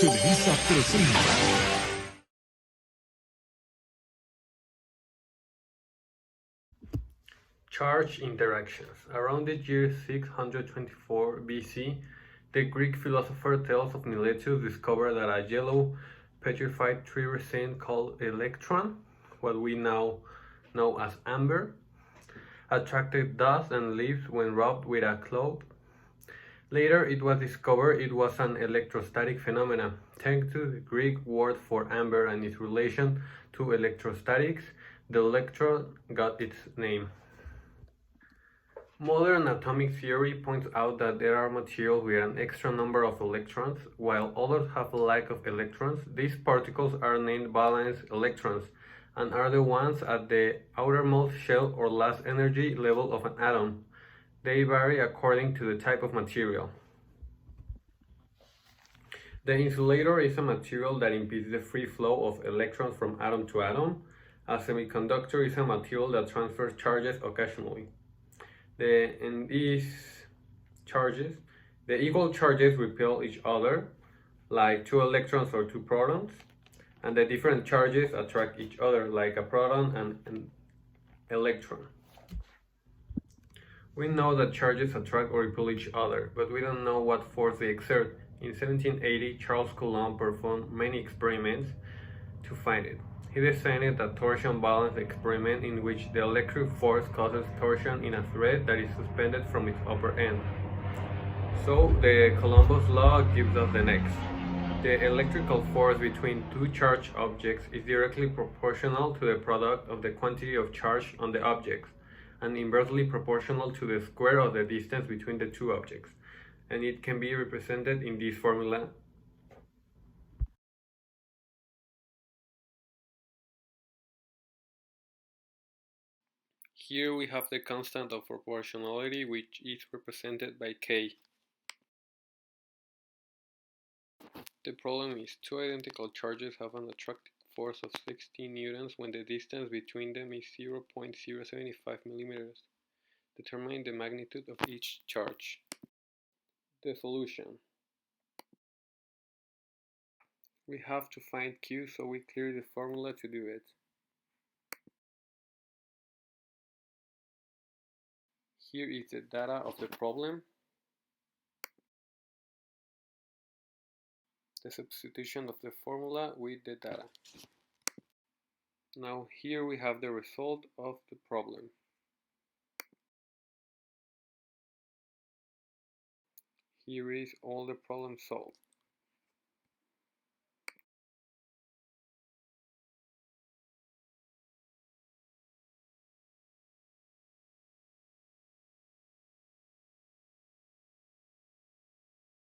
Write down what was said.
Televisa presenta. Charge interactions. Around the year 624 BC, the Greek philosopher Thales of Miletus discovered that a yellow petrified tree resin called electron, what we now know as amber, attracted dust and leaves when rubbed with a cloth. Later it was discovered it was an electrostatic phenomenon. Thanks to the Greek word for amber and its relation to electrostatics, the electron got its name. Modern atomic theory points out that there are materials with an extra number of electrons, while others have a lack of electrons. These particles are named valence electrons and are the ones at the outermost shell or last energy level of an atom. They vary according to the type of material. The insulator is a material that impedes the free flow of electrons from atom to atom. A semiconductor is a material that transfers charges occasionally. In these charges, the equal charges repel each other, like two electrons or two protons, and the different charges attract each other, like a proton and an electron. We know that charges attract or repel each other, but we don't know what force they exert. In 1780, Charles Coulomb performed many experiments to find it. He designed a torsion balance experiment in which the electric force causes torsion in a thread that is suspended from its upper end. So the Columbus law gives us the next. The electrical force between two charged objects is directly proportional to the product of the quantity of charge on the objects, and inversely proportional to the square of the distance between the two objects, and it can be represented in this formula. Here we have the constant of proportionality, which is represented by K. The problem is two identical charges have an attractive force of 16 newtons when the distance between them is 0.075 millimeters. Determine the magnitude of each charge. The solution. We have to find Q, so we clear the formula to do it. Here is the data of the problem. The substitution of the formula with the data. Now here we have the result of the problem. Here is all the problem solved.